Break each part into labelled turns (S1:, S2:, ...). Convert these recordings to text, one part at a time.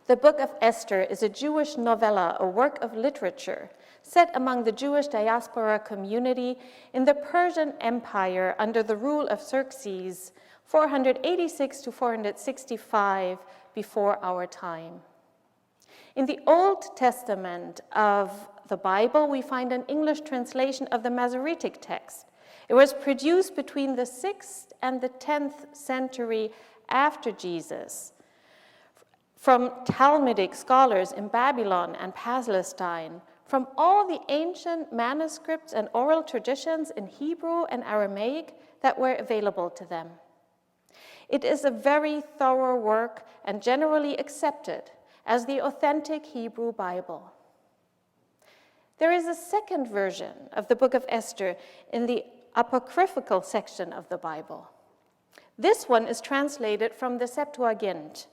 S1: The Book of Esther is a Jewish novella, a work of literature, set among the Jewish diaspora community in the Persian Empire under the rule of Xerxes, 486 to 465 before our time. In the Old Testament of the Bible, we find an English translation of the Masoretic text. It was produced between the 6th and the 10th century after Jesus from Talmudic scholars in Babylon and Palestine, from all the ancient manuscripts and oral traditions in Hebrew and Aramaic that were available to them. It is a very thorough work and generally accepted as the authentic Hebrew Bible. There is a second version of the Book of Esther in the apocryphal section of the Bible. This one is translated from the Septuagint,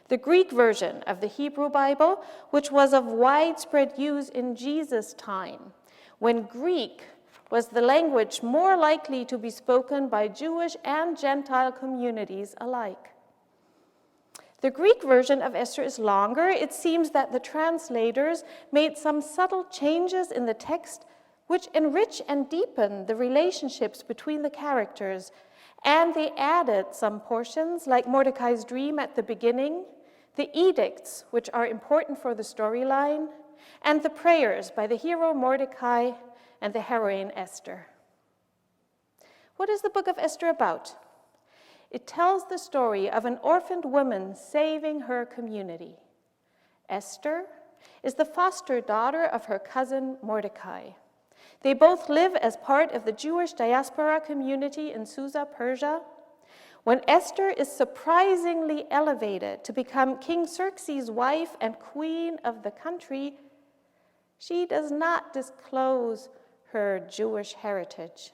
S1: the Greek version of the Hebrew Bible, which was of widespread use in Jesus' time, when Greek was the language more likely to be spoken by Jewish and Gentile communities alike. The Greek version of Esther is longer. It seems that the translators made some subtle changes in the text which enrich and deepen the relationships between the characters, and they added some portions like Mordecai's dream at the beginning, the edicts, which are important for the storyline, and the prayers by the hero Mordecai and the heroine Esther. What is the Book of Esther about? It tells the story of an orphaned woman saving her community. Esther is the foster daughter of her cousin Mordecai. They both live as part of the Jewish diaspora community in Susa, Persia. When Esther is surprisingly elevated to become King Xerxes' wife and queen of the country, she does not disclose her Jewish heritage.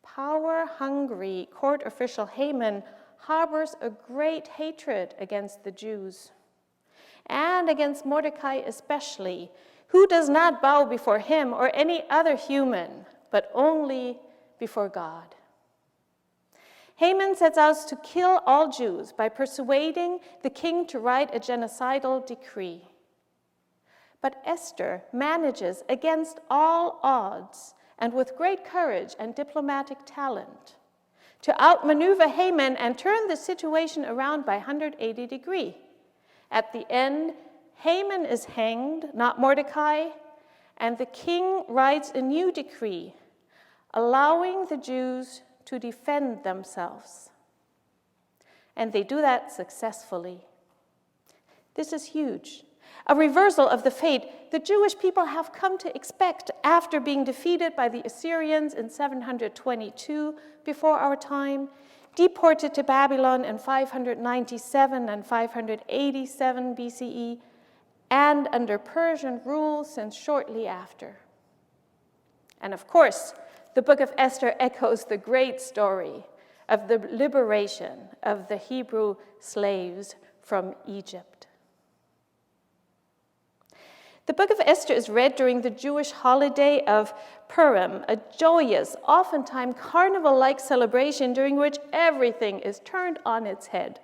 S1: Power-hungry court official Haman harbors a great hatred against the Jews, and against Mordecai especially, who does not bow before him or any other human, but only before God. Haman sets out to kill all Jews by persuading the king to write a genocidal decree. But Esther manages against all odds and with great courage and diplomatic talent to outmaneuver Haman and turn the situation around by 180 degrees. At the end, Haman is hanged, not Mordecai, and the king writes a new decree, allowing the Jews to defend themselves. And they do that successfully. This is huge. A reversal of the fate the Jewish people have come to expect after being defeated by the Assyrians in 722 before our time, deported to Babylon in 597 and 587 BCE, and under Persian rule since shortly after. And of course, the Book of Esther echoes the great story of the liberation of the Hebrew slaves from Egypt. The Book of Esther is read during the Jewish holiday of Purim, a joyous, oftentimes carnival-like celebration during which everything is turned on its head.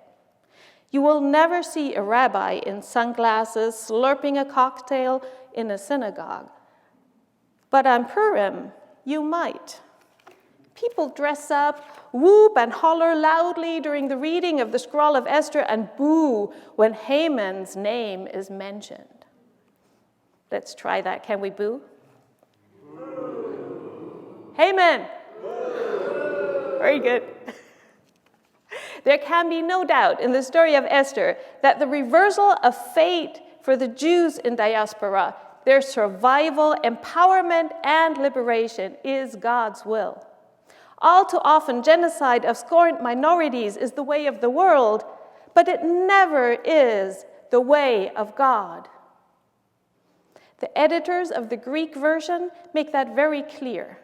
S1: You will never see a rabbi in sunglasses slurping a cocktail in a synagogue. But on Purim, you might. People dress up, whoop and holler loudly during the reading of the scroll of Esther, and boo when Haman's name is mentioned. Let's try that. Can we boo? Boo. Haman! Boo. Very good. There can be no doubt in the story of Esther that the reversal of fate for the Jews in diaspora, their survival, empowerment, and liberation is God's will. All too often, genocide of scorned minorities is the way of the world, but it never is the way of God. The editors of the Greek version make that very clear.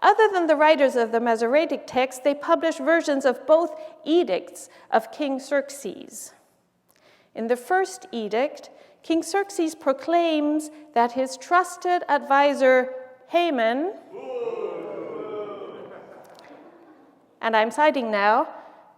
S1: Other than the writers of the Masoretic text, they publish versions of both edicts of King Xerxes. In the first edict, King Xerxes proclaims that his trusted advisor, Haman, and I'm citing now,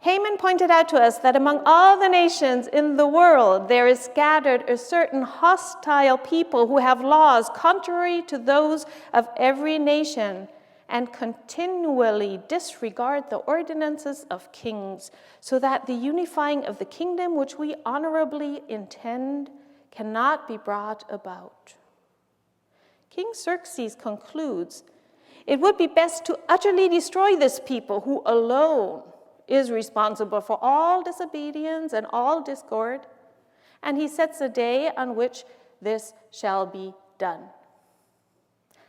S1: Haman pointed out to us that among all the nations in the world, there is scattered a certain hostile people who have laws contrary to those of every nation and continually disregard the ordinances of kings, so that the unifying of the kingdom which we honorably intend cannot be brought about. King Xerxes concludes, it would be best to utterly destroy this people who alone is responsible for all disobedience and all discord, and he sets a day on which this shall be done.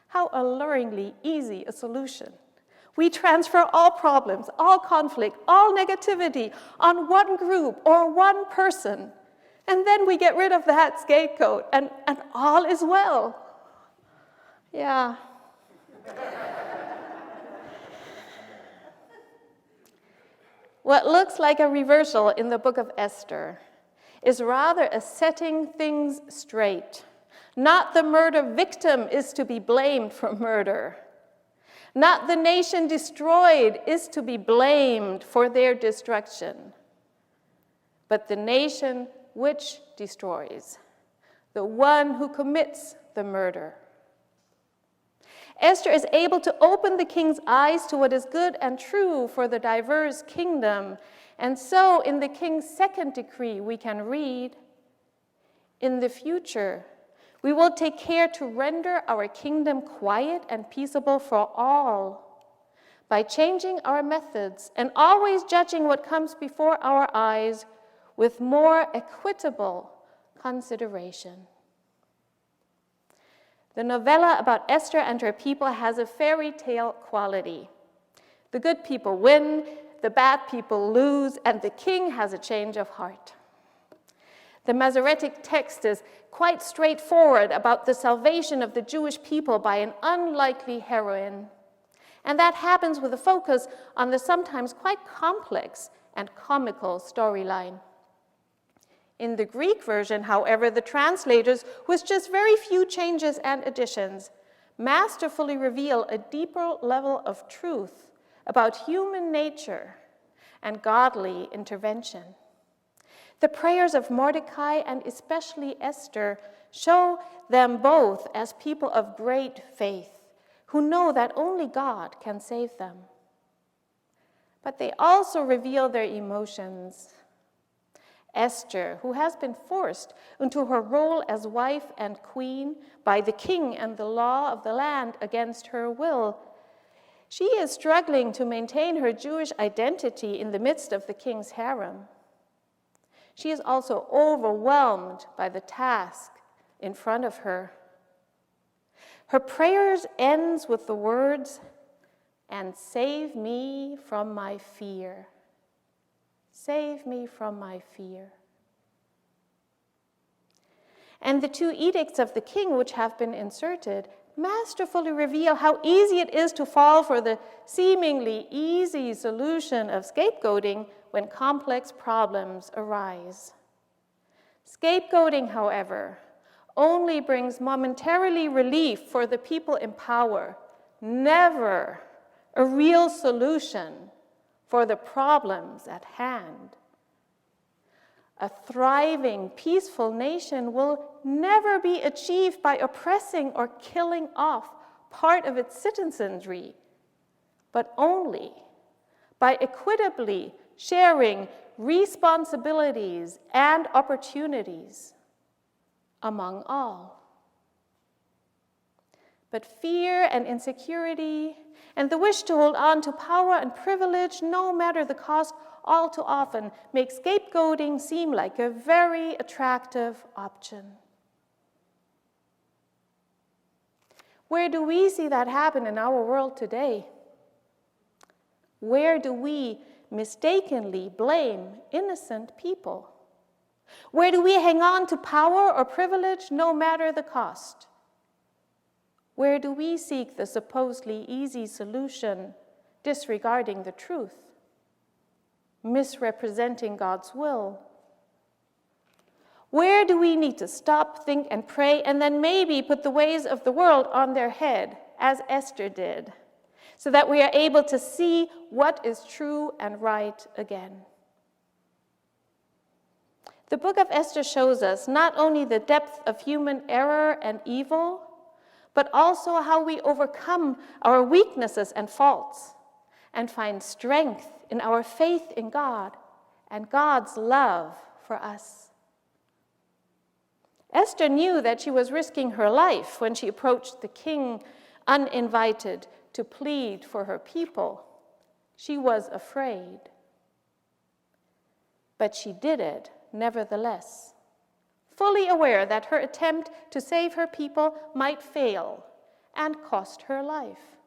S1: How alluringly easy a solution. We transfer all problems, all conflict, all negativity on one group or one person, and then we get rid of that scapegoat, and all is well. Yeah. What looks like a reversal in the Book of Esther is rather a setting things straight. Not the murder victim is to be blamed for murder. Not the nation destroyed is to be blamed for their destruction, but the nation which destroys, the one who commits the murder. Esther is able to open the king's eyes to what is good and true for the diverse kingdom. And so in the king's second decree, we can read, in the future, we will take care to render our kingdom quiet and peaceable for all by changing our methods and always judging what comes before our eyes with more equitable consideration. The novella about Esther and her people has a fairy tale quality. The good people win, the bad people lose, and the king has a change of heart. The Masoretic text is quite straightforward about the salvation of the Jewish people by an unlikely heroine. And that happens with a focus on the sometimes quite complex and comical storyline. In the Greek version, however, the translators, with just very few changes and additions, masterfully reveal a deeper level of truth about human nature and godly intervention. The prayers of Mordecai and especially Esther show them both as people of great faith who know that only God can save them. But they also reveal their emotions. Esther, who has been forced into her role as wife and queen by the king and the law of the land against her will, she is struggling to maintain her Jewish identity in the midst of the king's harem. She is also overwhelmed by the task in front of her. Her prayers ends with the words, "And save me from my fear." Save me from my fear. And the two edicts of the king, which have been inserted, masterfully reveal how easy it is to fall for the seemingly easy solution of scapegoating when complex problems arise. Scapegoating, however, only brings momentarily relief for the people in power, never a real solution for the problems at hand. A thriving, peaceful nation will never be achieved by oppressing or killing off part of its citizenry, but only by equitably sharing responsibilities and opportunities among all. But fear and insecurity and the wish to hold on to power and privilege, no matter the cost, all too often make scapegoating seem like a very attractive option. Where do we see that happen in our world today? Where do we mistakenly blame innocent people? Where do we hang on to power or privilege, no matter the cost? Where do we seek the supposedly easy solution, disregarding the truth, misrepresenting God's will? Where do we need to stop, think, and pray, and then maybe put the ways of the world on their head, as Esther did, so that we are able to see what is true and right again. The Book of Esther shows us not only the depth of human error and evil, but also how we overcome our weaknesses and faults and find strength in our faith in God and God's love for us. Esther knew that she was risking her life when she approached the king uninvited to plead for her people. She was afraid. But she did it nevertheless, fully aware that her attempt to save her people might fail and cost her life.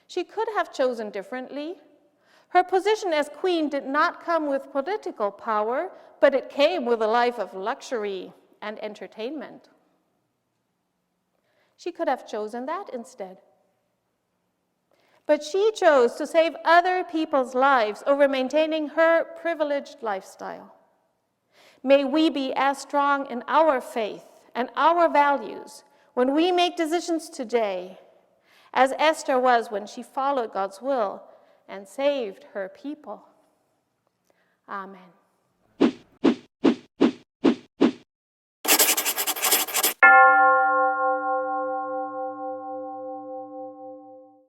S1: She could have chosen differently. Her position as queen did not come with political power, but it came with a life of luxury and entertainment. She could have chosen that instead. But she chose to save other people's lives over maintaining her privileged lifestyle. May we be as strong in our faith and our values when we make decisions today as Esther was when she followed God's will and saved her people. Amen.